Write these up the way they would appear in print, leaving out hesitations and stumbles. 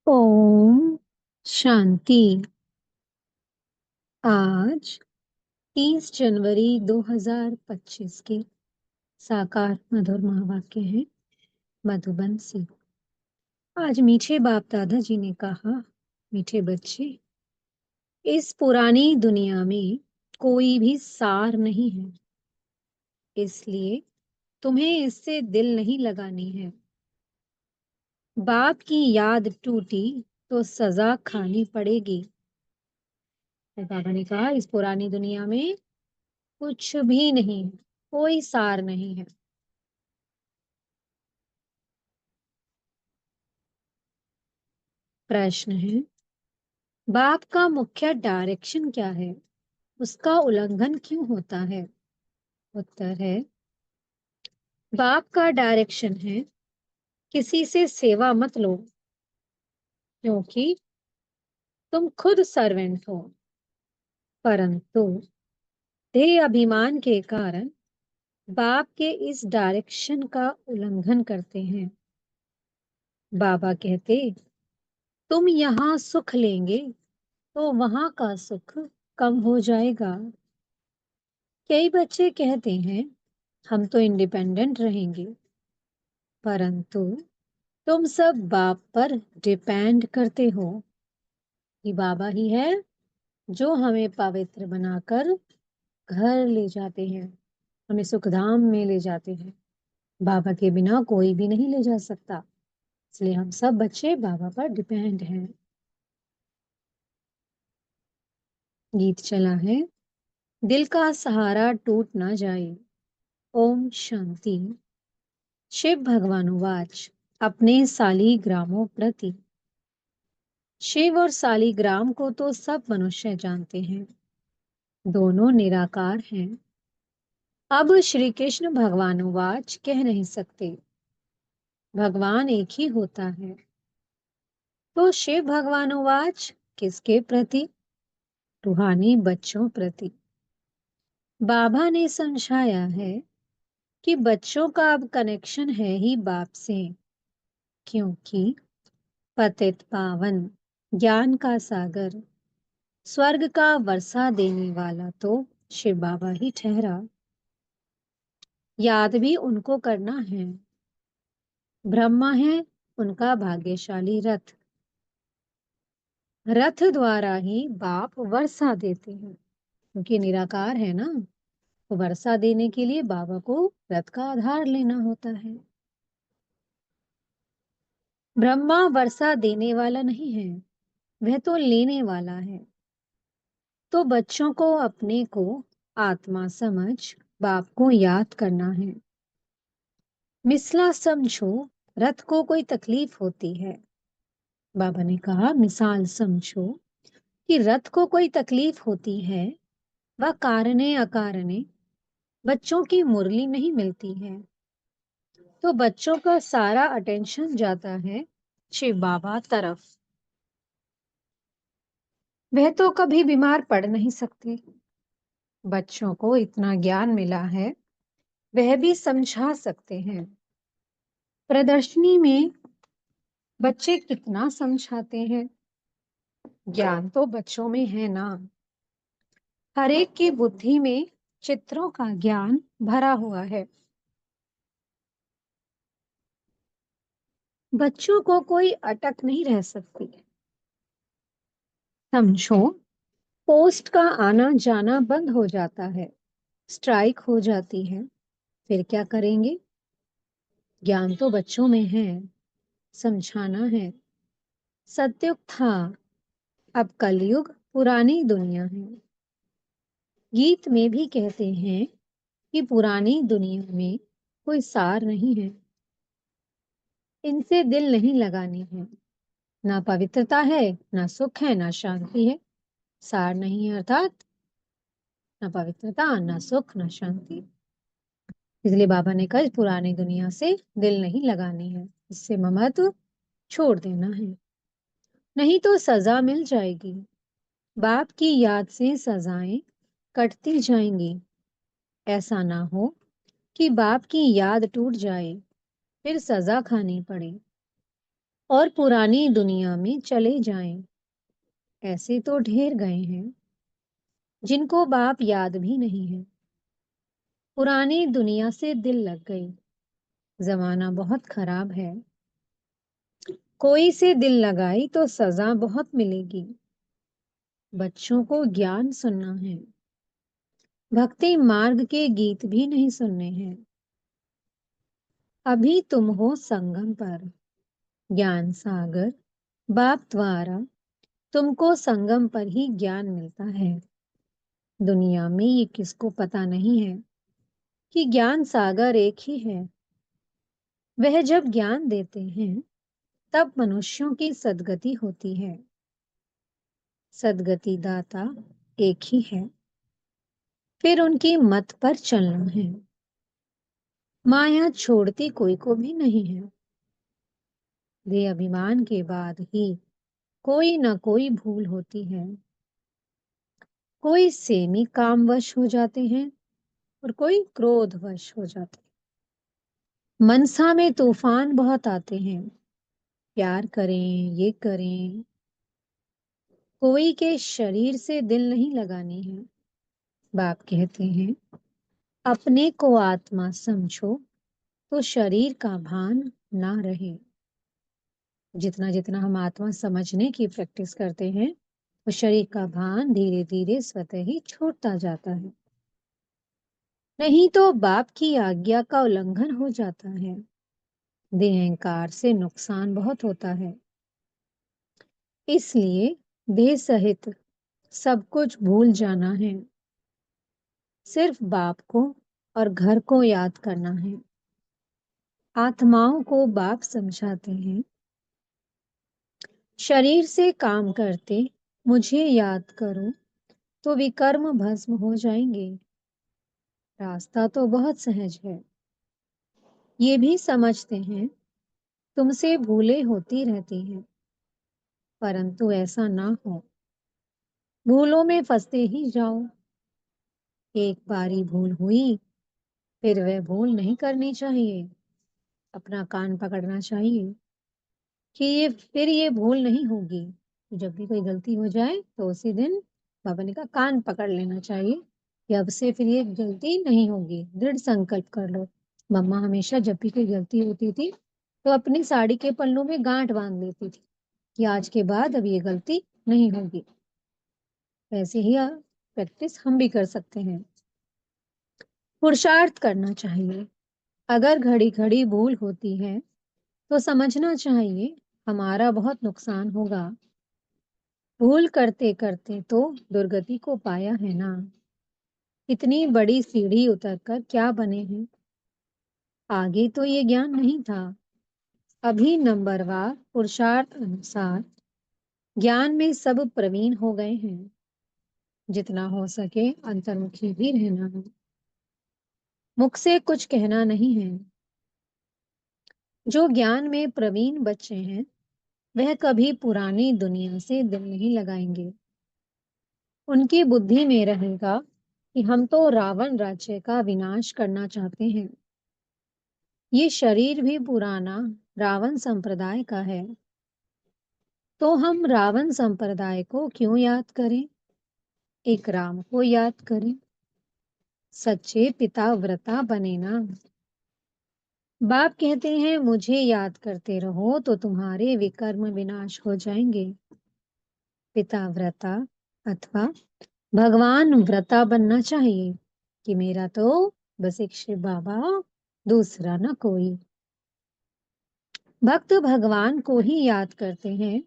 ओम शांति। आज 30 जनवरी 2025 के साकार मधुर महावाक्य हैं मधुबन से। आज मीठे बाप दादा जी ने कहा, मीठे बच्चे, इस पुरानी दुनिया में कोई भी सार नहीं है, इसलिए तुम्हें इससे दिल नहीं लगानी है। बाप की याद टूटी तो सजा खानी पड़ेगी। तो बाबा ने कहा, इस पुरानी दुनिया में कुछ भी नहीं है, कोई सार नहीं है। प्रश्न है, बाप का मुख्य डायरेक्शन क्या है, उसका उल्लंघन क्यों होता है? उत्तर है, बाप का डायरेक्शन है, किसी से सेवा मत लो, क्योंकि तुम खुद सर्वेंट हो, परंतु देह अभिमान के कारण बाप के इस डायरेक्शन का उल्लंघन करते हैं। बाबा कहते, तुम यहाँ सुख लेंगे तो वहां का सुख कम हो जाएगा। कई बच्चे कहते हैं, हम तो इंडिपेंडेंट रहेंगे, परंतु तुम सब बाप पर डिपेंड करते हो कि बाबा ही है जो हमें पवित्र बनाकर घर ले जाते हैं, हमें सुखधाम में ले जाते हैं। बाबा के बिना कोई भी नहीं ले जा सकता, इसलिए हम सब बच्चे बाबा पर डिपेंड हैं। गीत चला है, दिल का सहारा टूट ना जाए। ओम शांति। शिव भगवानुवाच, अपने सालिग्रामों प्रति। शिव और सालिग्राम को तो सब मनुष्य जानते हैं, दोनों निराकार हैं। अब श्री कृष्ण भगवानुवाच कह नहीं सकते, भगवान एक ही होता है। तो शिव भगवानुवाच किसके प्रति? रूहानी बच्चों प्रति। बाबा ने समझाया है कि बच्चों का अब कनेक्शन है ही बाप से, क्योंकि पतित पावन ज्ञान का सागर स्वर्ग का वर्षा देने वाला तो शिव बाबा ही ठहरा। याद भी उनको करना है। ब्रह्मा है उनका भाग्यशाली रथ, रथ द्वारा ही बाप वर्षा देते हैं, क्योंकि निराकार है ना, तो वर्षा देने के लिए बाबा को रथ का आधार लेना होता है। ब्रह्मा वर्षा देने वाला नहीं है, वह तो लेने वाला है। तो बच्चों को अपने को आत्मा समझ बाप को याद करना है। मिसला समझो, रथ को कोई तकलीफ होती है। बाबा ने कहा, मिसाल समझो कि रथ को कोई तकलीफ होती है, वह कारणे अकारणे बच्चों की मुरली नहीं मिलती है, तो बच्चों का सारा अटेंशन जाता है शिव बाबा तरफ। वह तो कभी बीमार पड़ नहीं सकते। बच्चों को इतना ज्ञान मिला है, वह भी समझा सकते हैं। प्रदर्शनी में बच्चे कितना समझाते हैं, ज्ञान तो बच्चों में है ना। हर एक की बुद्धि में चित्रों का ज्ञान भरा हुआ है। बच्चों को कोई अटक नहीं रह सकती। समझो, पोस्ट का आना जाना बंद हो जाता है, स्ट्राइक हो जाती है, फिर क्या करेंगे? ज्ञान तो बच्चों में है, समझाना है। सतयुग था, अब कलयुग पुरानी दुनिया है। गीत में भी कहते हैं कि पुरानी दुनिया में कोई सार नहीं है, इनसे दिल नहीं लगानी है। ना पवित्रता है, ना सुख है, ना शांति है। सार नहीं है अर्थात ना पवित्रता, ना सुख, ना शांति। इसलिए बाबा ने कहा, इस पुरानी दुनिया से दिल नहीं लगानी है, इससे ममत्व छोड़ देना है, नहीं तो सजा मिल जाएगी। बाप की याद से सजाएं कटती जाएंगी। ऐसा ना हो कि बाप की याद टूट जाए, फिर सजा खानी पड़े। और पुरानी दुनिया में चले जाएं। ऐसे तो ढेर गए हैं जिनको बाप याद भी नहीं है। पुरानी दुनिया से दिल लग गई, जमाना बहुत खराब है। कोई से दिल लगाई तो सजा बहुत मिलेगी। बच्चों को ज्ञान सुनना है, भक्ति मार्ग के गीत भी नहीं सुनने हैं। अभी तुम हो संगम पर, ज्ञान सागर बाप द्वारा तुमको संगम पर ही ज्ञान मिलता है। दुनिया में ये किसको पता नहीं है कि ज्ञान सागर एक ही है। वह जब ज्ञान देते हैं तब मनुष्यों की सद्गति होती है। सद्गति दाता एक ही है, फिर उनकी मत पर चलना है। माया छोड़ती कोई को भी नहीं है। देह अभिमान के बाद ही कोई ना कोई भूल होती है। कोई सेमी कामवश हो जाते हैं और कोई क्रोधवश हो जाते हैं। मनसा में तूफान बहुत आते हैं, प्यार करें ये करें। कोई के शरीर से दिल नहीं लगानी है। बाप कहते हैं अपने को आत्मा समझो तो शरीर का भान ना रहे। जितना जितना हम आत्मा समझने की प्रैक्टिस करते हैं तो शरीर का भान धीरे धीरे स्वतः ही छूटता जाता है। नहीं तो बाप की आज्ञा का उल्लंघन हो जाता है। देह अहंकार से नुकसान बहुत होता है। इसलिए देह सहित सब कुछ भूल जाना है। सिर्फ बाप को और घर को याद करना है। आत्माओं को बाप समझाते हैं, शरीर से काम करते मुझे याद करो तो विकर्म भस्म हो जाएंगे। रास्ता तो बहुत सहज है। ये भी समझते हैं तुमसे भूलें होती रहती हैं, परंतु ऐसा ना हो। भूलों में फंसते ही जाओ। एक बारी भूल हुई, फिर वह भूल नहीं करनी चाहिए। अपना कान पकड़ना चाहिए कि ये भूल नहीं होगी। तो जब भी कोई गलती हो जाए तो उसी दिन बाबा ने कहा कान पकड़ लेना चाहिए कि अब से फिर ये गलती नहीं होगी। दृढ़ संकल्प कर लो। मम्मा हमेशा जब भी कोई गलती होती थी तो अपनी साड़ी के पल्लू में गांठ बांध लेती थी कि आज के बाद अब ये गलती नहीं होगी। वैसे ही प्रैक्टिस हम भी कर सकते हैं। पुरुषार्थ करना चाहिए। अगर घड़ी घड़ी भूल होती है तो समझना चाहिए हमारा बहुत नुकसान होगा। भूल करते करते तो दुर्गति को पाया है ना। इतनी बड़ी सीढ़ी उतरकर क्या बने हैं। आगे तो ये ज्ञान नहीं था। अभी नंबरवार पुरुषार्थ अनुसार ज्ञान में सब प्रवीण हो गए हैं। जितना हो सके अंतर्मुखी भी रहना है। मुख से कुछ कहना नहीं है। जो ज्ञान में प्रवीण बच्चे हैं वह कभी पुरानी दुनिया से दिल नहीं लगाएंगे। उनकी बुद्धि में रहेगा कि हम तो रावण राज्य का विनाश करना चाहते हैं। ये शरीर भी पुराना रावण संप्रदाय का है, तो हम रावण संप्रदाय को क्यों याद करें। एक राम को याद करें। सच्चे पिता व्रता बने ना। बाप कहते हैं मुझे याद करते रहो तो तुम्हारे विकर्म विनाश हो जाएंगे। पिता व्रता अथवा भगवान व्रता बनना चाहिए कि मेरा तो बस एक शिव बाबा, दूसरा ना कोई। भक्त भगवान को ही याद करते हैं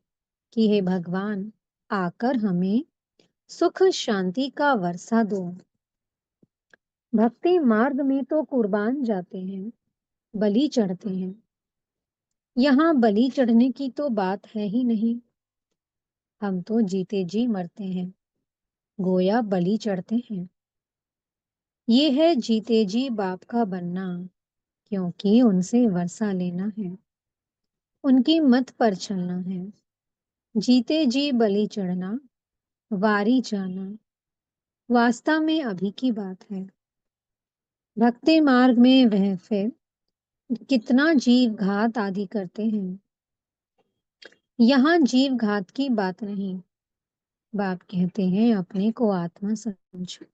कि हे भगवान आकर हमें सुख शांति का वर्षा दो। भक्ति मार्ग में तो कुर्बान जाते हैं, बलि चढ़ते हैं। यहाँ बलि चढ़ने की तो बात है ही नहीं। हम तो जीते जी मरते हैं, गोया बलि चढ़ते हैं। ये है जीते जी बाप का बनना, क्योंकि उनसे वर्षा लेना है, उनकी मत पर चलना है। जीते जी बलि चढ़ना, वारी जाना वास्तव में अभी की बात है। भक्ति मार्ग में वह फिर कितना जीव घात आदि करते हैं। यहाँ जीव घात की बात नहीं। बाप कहते हैं अपने को आत्मा समझो।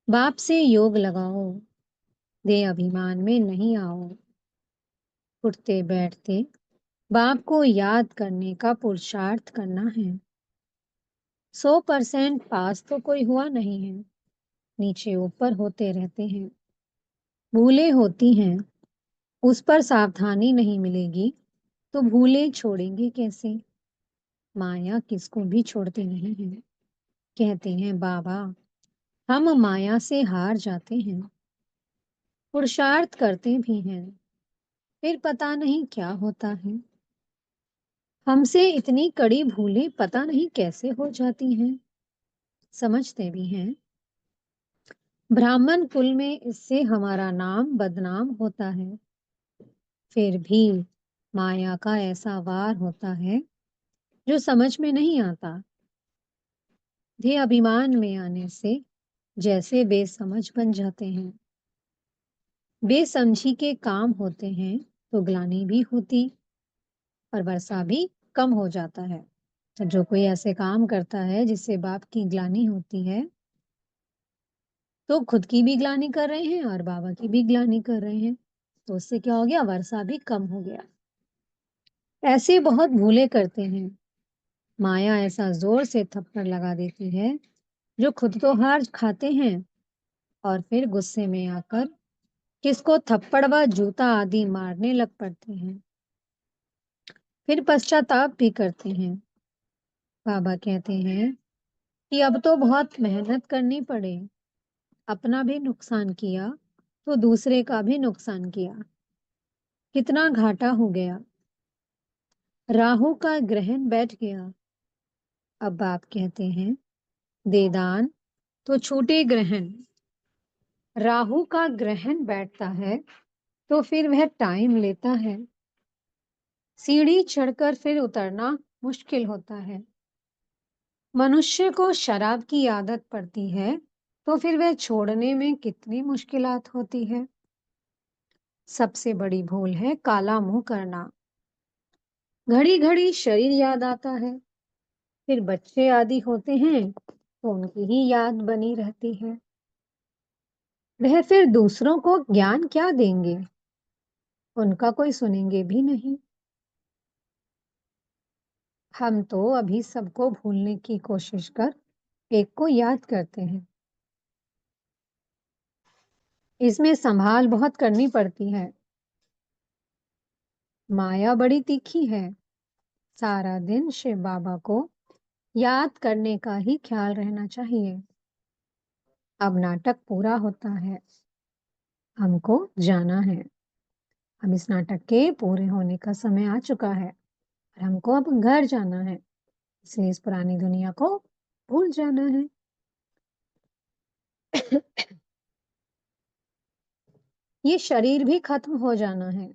बाप से योग लगाओ, दे अभिमान में नहीं आओ। उठते बैठते बाप को याद करने का पुरुषार्थ करना है। 100% पास तो कोई हुआ नहीं है, नीचे ऊपर होते रहते हैं। भूलें होती हैं, उस पर सावधानी नहीं मिलेगी तो भूलें छोड़ेंगे कैसे। माया किसको भी छोड़ती नहीं है। कहते हैं बाबा हम माया से हार जाते हैं, पुरुषार्थ करते भी हैं, फिर पता नहीं क्या होता है। हमसे इतनी कड़ी भूलें पता नहीं कैसे हो जाती हैं। समझते भी हैं ब्राह्मण कुल में इससे हमारा नाम बदनाम होता है। फिर भी माया का ऐसा वार होता है जो समझ में नहीं आता। ध्येय अभिमान में आने से जैसे बेसमझ बन जाते हैं। बेसमझी के काम होते हैं तो ग्लानि भी होती और वर्षा भी कम हो जाता है। तो जो कोई ऐसे काम करता है जिससे बाप की ग्लानि होती है तो खुद की भी ग्लानि कर रहे हैं और बाबा की भी ग्लानि कर रहे हैं। तो उससे क्या हो गया, वर्षा भी कम हो गया। ऐसे बहुत भूले करते हैं। माया ऐसा जोर से थप्पड़ लगा देती है जो खुद तो हार खाते हैं और फिर गुस्से में आकर किसको थप्पड़ व जूता आदि मारने लग पड़ते हैं। फिर पश्चाताप भी करते हैं। बाबा कहते हैं कि अब तो बहुत मेहनत करनी पड़े, अपना भी नुकसान किया तो दूसरे का भी नुकसान किया, कितना घाटा हो गया। राहु का ग्रहण बैठ गया। अब बाप कहते हैं दे दान तो छूटे ग्रहण। राहु का ग्रहण बैठता है तो फिर वह टाइम लेता है। सीढ़ी चढ़कर फिर उतरना मुश्किल होता है। मनुष्य को शराब की आदत पड़ती है तो फिर वह छोड़ने में कितनी मुश्किलात होती है। सबसे बड़ी भूल है काला मुंह करना। घड़ी घड़ी शरीर याद आता है, फिर बच्चे आदि होते हैं तो उनकी ही याद बनी रहती है। वह फिर दूसरों को ज्ञान क्या देंगे, उनका कोई सुनेंगे भी नहीं। हम तो अभी सबको भूलने की कोशिश कर एक को याद करते हैं। इसमें संभाल बहुत करनी पड़ती है। माया बड़ी तीखी है। सारा दिन शिव बाबा को याद करने का ही ख्याल रहना चाहिए। अब नाटक पूरा होता है, हमको जाना है। अब इस नाटक के पूरे होने का समय आ चुका है और हमको अब घर जाना है, इसलिए इस पुरानी दुनिया को भूल जाना है। ये शरीर भी खत्म हो जाना है।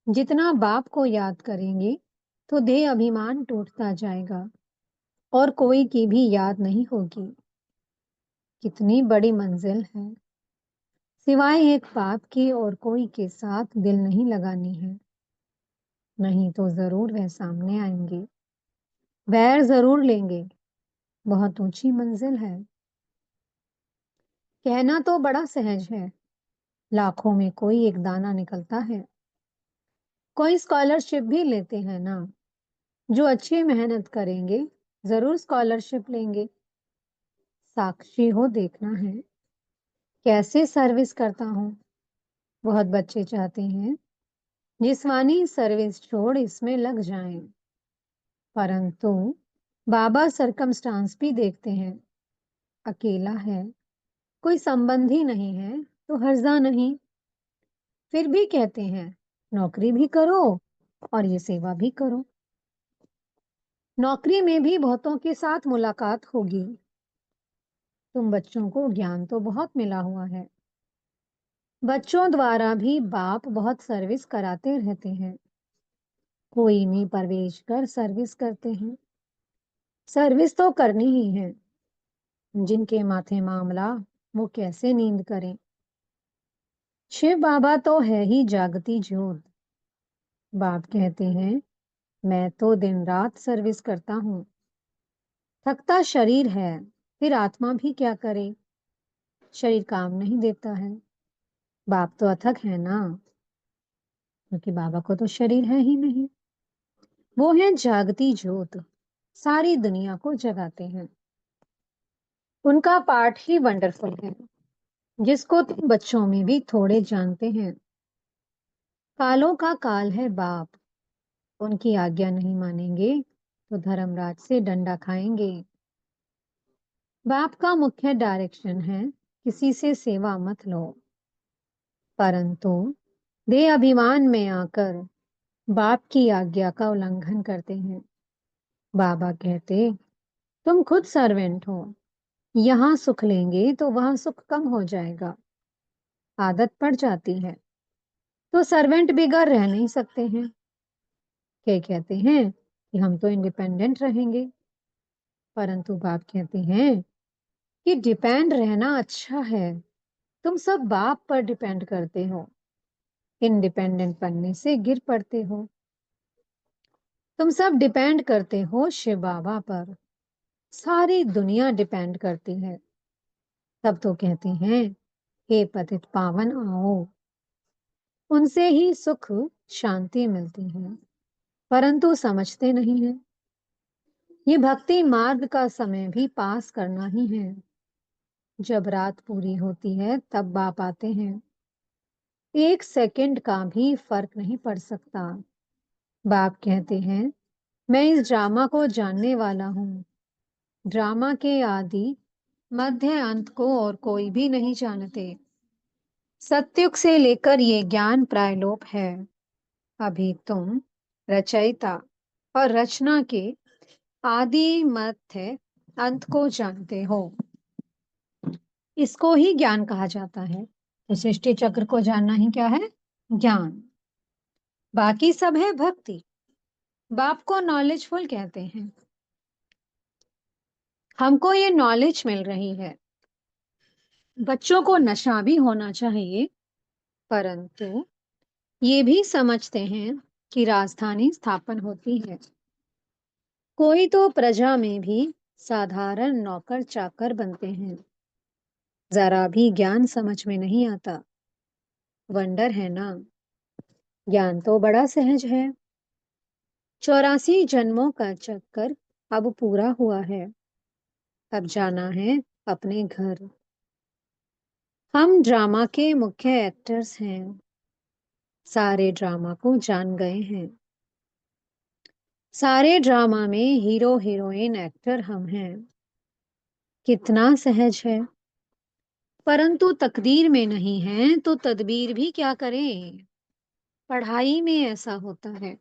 जितना बाप को याद करेंगे तो देह अभिमान टूटता जाएगा और कोई की भी याद नहीं होगी। कितनी बड़ी मंजिल है। सिवाय एक बाप के और कोई के साथ दिल नहीं लगानी है, नहीं तो जरूर वह सामने आएंगे, वैर जरूर लेंगे। बहुत ऊंची मंजिल है। कहना तो बड़ा सहज है, लाखों में कोई एक दाना निकलता है। कोई स्कॉलरशिप भी लेते हैं ना, जो अच्छी मेहनत करेंगे जरूर स्कॉलरशिप लेंगे। साक्षी हो देखना है कैसे सर्विस करता हूँ। बहुत बच्चे चाहते हैं जिस्मानी सर्विस छोड़ इसमें लग जाएं, परंतु बाबा सरकमस्टांस भी देखते हैं। अकेला है, कोई संबंधी नहीं है तो हर्जा नहीं। फिर भी कहते हैं नौकरी भी करो और ये सेवा भी करो। नौकरी में भी बहुतों के साथ मुलाकात होगी। तुम बच्चों को ज्ञान तो बहुत मिला हुआ है। बच्चों द्वारा भी बाप बहुत सर्विस कराते रहते हैं। कोई में प्रवेश कर सर्विस करते हैं। सर्विस तो करनी ही है। जिनके माथे मामला वो कैसे नींद करें। शिव बाबा तो है ही जागती ज्योत। बाप कहते हैं मैं तो दिन रात सर्विस करता हूँ। थकता शरीर है, फिर आत्मा भी क्या करे? शरीर काम नहीं देता है। बाप तो अथक है ना, क्योंकि बाबा को तो शरीर है ही नहीं। वो है जागती ज्योत, सारी दुनिया को जगाते हैं। उनका पाठ ही वंडरफुल है, जिसको तुम बच्चों में भी थोड़े जानते हैं। कालों का काल है बाप, उनकी आज्ञा नहीं मानेंगे तो धर्मराज से डंडा खाएंगे। बाप का मुख्य डायरेक्शन है, किसी से सेवा मत लो, परंतु दे अभिमान में आकर बाप की आज्ञा का उल्लंघन करते हैं। बाबा कहते, तुम खुद सर्वेंट हो, यहाँ सुख लेंगे तो वहां सुख कम हो जाएगा। आदत पड़ जाती है तो सर्वेंट बिगड़ रह नहीं सकते हैं। क्या कहते हैं कि हम तो इंडिपेंडेंट रहेंगे, परंतु बाप कहते हैं कि डिपेंड रहना अच्छा है। तुम सब बाप पर डिपेंड करते हो, इंडिपेंडेंट बनने से गिर पड़ते हो। तुम सब डिपेंड करते हो शिव बाबा पर, सारी दुनिया डिपेंड करती है। तब तो कहते हैं, हे पतित पावन आओ। उनसे ही सुख शांति मिलती है, परंतु समझते नहीं है। ये भक्ति मार्ग का समय भी पास करना ही है। जब रात पूरी होती है तब बाप आते हैं। एक सेकंड का भी फर्क नहीं पड़ सकता। बाप कहते हैं, मैं इस ड्रामा को जानने वाला हूँ। ड्रामा के आदि मध्य अंत को और कोई भी नहीं जानते। सत्युग से लेकर ये ज्ञान प्रायलोप है। अभी तुम रचयिता और रचना के आदि मध्य अंत को जानते हो। इसको ही ज्ञान कहा जाता है। तो सृष्टि चक्र को जानना ही क्या है? ज्ञान। बाकी सब है भक्ति। बाप को नॉलेजफुल कहते हैं। हमको ये नॉलेज मिल रही है। बच्चों को नशा भी होना चाहिए, परंतु ये भी समझते हैं कि राजधानी स्थापन होती है। कोई तो प्रजा में भी साधारण नौकर चाकर बनते हैं। जरा भी ज्ञान समझ में नहीं आता। वंडर है ना। ज्ञान तो बड़ा सहज है। 84 जन्मों का चक्कर अब पूरा हुआ है। अब जाना है अपने घर। हम ड्रामा के मुख्य एक्टर्स हैं। सारे ड्रामा को जान गए हैं। सारे ड्रामा में हीरो हीरोइन एक्टर हम हैं। कितना सहज है। परंतु तकदीर में नहीं है तो तदबीर भी क्या करें। पढ़ाई में ऐसा होता है,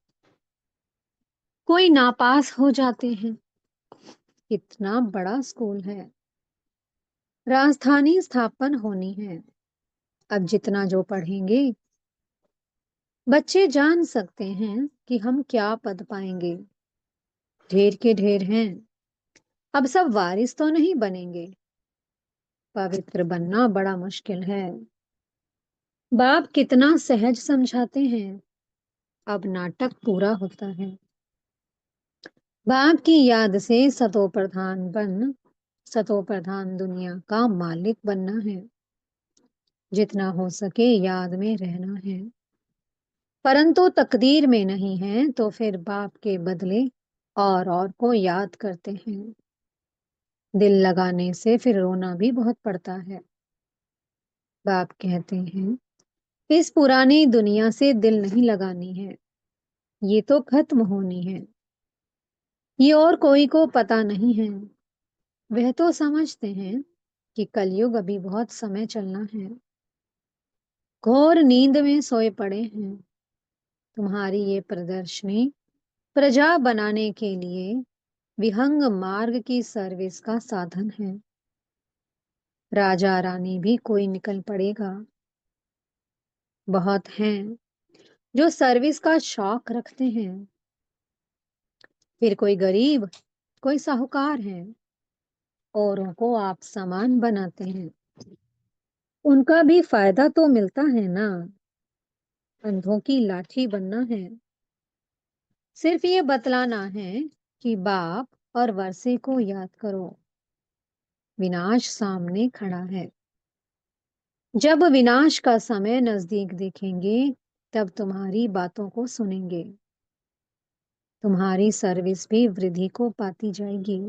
कोई नापास हो जाते हैं। कितना बड़ा स्कूल है। राजधानी स्थापन होनी है। अब जितना जो पढ़ेंगे, बच्चे जान सकते हैं कि हम क्या पद पाएंगे। ढेर के ढेर हैं। अब सब वारिस तो नहीं बनेंगे। पवित्र बनना बड़ा मुश्किल है। बाप कितना सहज समझाते हैं। अब नाटक पूरा होता है। बाप की याद से सतो प्रधान दुनिया का मालिक बनना है। जितना हो सके याद में रहना है, परंतु तकदीर में नहीं है तो फिर बाप के बदले और को याद करते हैं। दिल लगाने से फिर रोना भी बहुत पड़ता है। बाप कहते हैं, इस पुरानी दुनिया से दिल नहीं लगानी है, ये तो खत्म होनी है। ये और कोई को पता नहीं है। वह तो समझते हैं कि कलयुग अभी बहुत समय चलना है। घोर नींद में सोए पड़े हैं। तुम्हारी ये प्रदर्शनी प्रजा बनाने के लिए विहंग मार्ग की सर्विस का साधन है। राजा रानी भी कोई निकल पड़ेगा। बहुत हैं जो सर्विस का शौक रखते हैं। फिर कोई गरीब, कोई साहूकार है, औरों को आप समान बनाते हैं। उनका भी फायदा तो मिलता है ना। अंधों की लाठी बनना है। सिर्फ ये बतलाना है कि बाप और वर्षे को याद करो, विनाश सामने खड़ा है। जब विनाश का समय नजदीक देखेंगे, तब तुम्हारी बातों को सुनेंगे। तुम्हारी सर्विस भी वृद्धि को पाती जाएगी।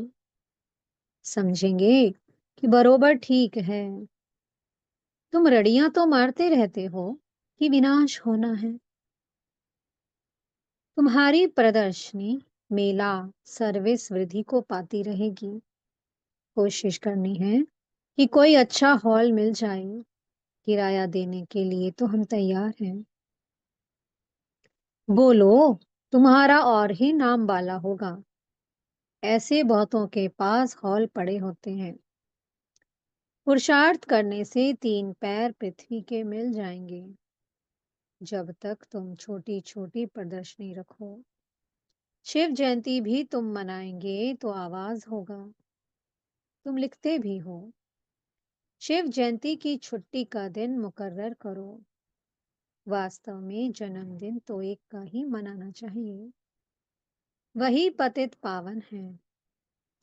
समझेंगे कि बरोबर ठीक है। तुम रड़ियां तो मारते रहते हो कि विनाश होना है। तुम्हारी प्रदर्शनी, मेला, सर्विस वृद्धि को पाती रहेगी। कोशिश करनी है कि कोई अच्छा हॉल मिल जाए। किराया देने के लिए तो हम तैयार हैं। बोलो, तुम्हारा और ही नाम वाला होगा। ऐसे बहुतों के पास हॉल पड़े होते हैं। पुरुषार्थ करने से 3 पैर पृथ्वी के मिल जाएंगे। जब तक तुम छोटी छोटी प्रदर्शनी रखो, शिव जयंती भी तुम मनाएंगे तो आवाज होगा। तुम लिखते भी हो। शिव जयंती की छुट्टी का दिन मुकर्रर करो। वास्तव में जन्मदिन तो एक का ही मनाना चाहिए। वही पतित पावन है।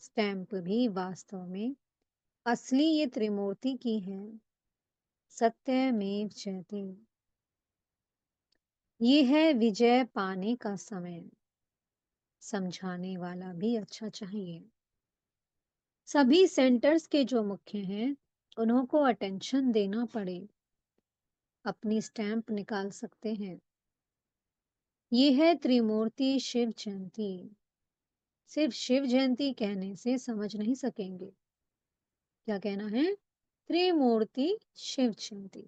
स्टैंप भी वास्तव में असली ये त्रिमूर्ति की है। सत्यमेव जयते। ये है विजय पाने का समय। समझाने वाला भी अच्छा चाहिए। सभी सेंटर्स के जो मुख्य हैं, उन्हों को अटेंशन देना पड़े। अपनी स्टैंप निकाल सकते हैं। ये है त्रिमूर्ति शिव जयंती। सिर्फ शिव जयंती कहने से समझ नहीं सकेंगे। क्या कहना है? त्रिमूर्ति शिव जयंती।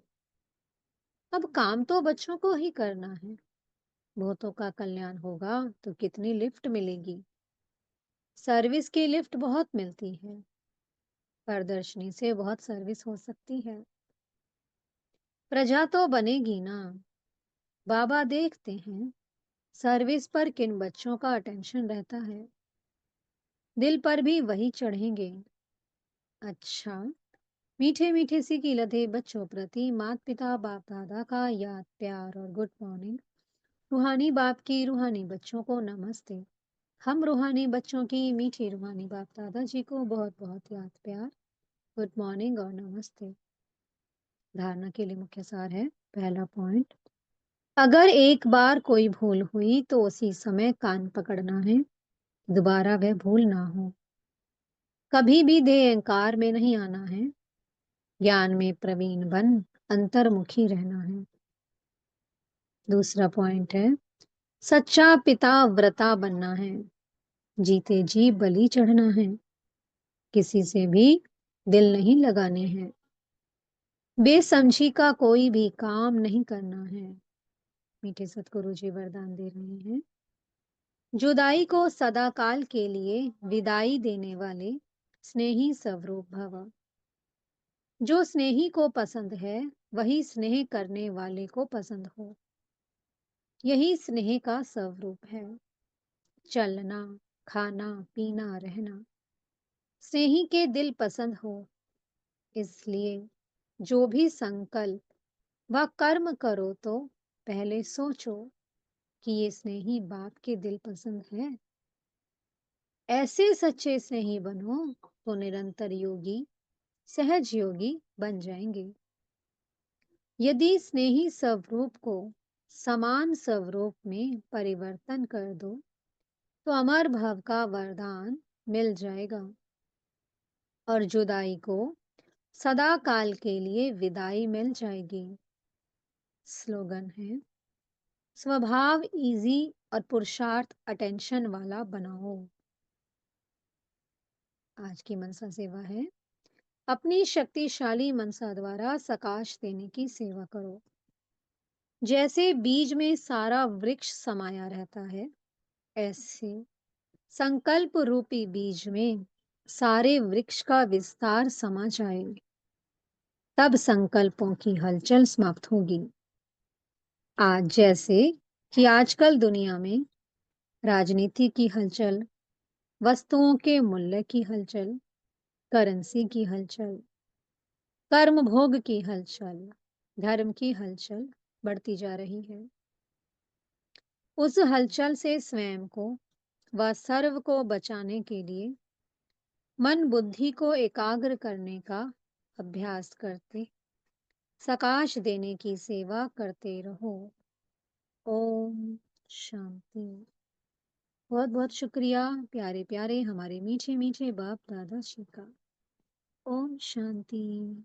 अब काम तो बच्चों को ही करना है। बहुतों का कल्याण होगा तो कितनी लिफ्ट मिलेगी। सर्विस की लिफ्ट बहुत मिलती है। प्रदर्शनी से बहुत सर्विस हो सकती है। प्रजा तो बनेगी ना। बाबा देखते हैं सर्विस पर किन बच्चों का अटेंशन रहता है। दिल पर भी वही चढ़ेंगे। अच्छा, मीठे मीठे सी की लदे बच्चों प्रति माता पिता बाप दादा का याद प्यार और गुड मॉर्निंग। रूहानी बाप की रूहानी बच्चों को नमस्ते। हम रूहानी बच्चों की मीठी रूहानी बाप दादा जी को बहुत बहुत याद प्यार, गुड मॉर्निंग और नमस्ते। धारणा के लिए मुख्य सार है। पहला पॉइंट, अगर एक बार कोई भूल हुई तो उसी समय कान पकड़ना है। दोबारा वह भूल ना हो। कभी भी देह अहंकार में नहीं आना है। ज्ञान में प्रवीण बन अंतर्मुखी रहना है। दूसरा पॉइंट है, सच्चा पिता व्रता बनना है। जीते जी बलि चढ़ना है। किसी से भी दिल नहीं लगाने हैं। बेसमझी का कोई भी काम नहीं करना है। मीठे सतगुरु जी वरदान दे रहे हैं। जुदाई को सदाकाल के लिए विदाई देने वाले स्नेही स्वरूप भव। जो स्नेही को पसंद है, वही स्नेह करने वाले को पसंद हो। यही स्नेह का स्वरूप है। चलना, खाना, पीना, रहना स्नेही के दिल पसंद हो। इसलिए जो भी संकल्प व कर्म करो तो पहले सोचो कि ये स्नेही बाप के दिल पसंद है। ऐसे सच्चे स्नेही बनो तो निरंतर योगी, सहज योगी बन जाएंगे। यदि स्नेही स्वरूप को समान स्वरूप में परिवर्तन कर दो तो अमर भव का वरदान मिल जाएगा और जुदाई को सदा काल के लिए विदाई मिल जाएगी। स्लोगन है, स्वभाव इजी और पुरुषार्थ अटेंशन वाला बनाओ। आज की मनसा सेवा है, अपनी शक्तिशाली मनसा द्वारा सकाश देने की सेवा करो। जैसे बीज में सारा वृक्ष समाया रहता है, ऐसे संकल्प रूपी बीज में सारे वृक्ष का विस्तार समा जाए। तब संकल्पों की हलचल समाप्त होगी। आज जैसे कि आजकल दुनिया में राजनीति की हलचल, वस्तुओं के मूल्य की हलचल, करेंसी की हलचल, कर्म भोग की हलचल, धर्म की हलचल बढ़ती जा रही है। उस हलचल से स्वयं को व सर्व को बचाने के लिए मन बुद्धि को एकाग्र करने का अभ्यास करते, सकाश देने की सेवा करते रहो। ओम शांति। बहुत बहुत शुक्रिया प्यारे प्यारे हमारे मीठे मीठे बाप दादा जी का। ओम शांति।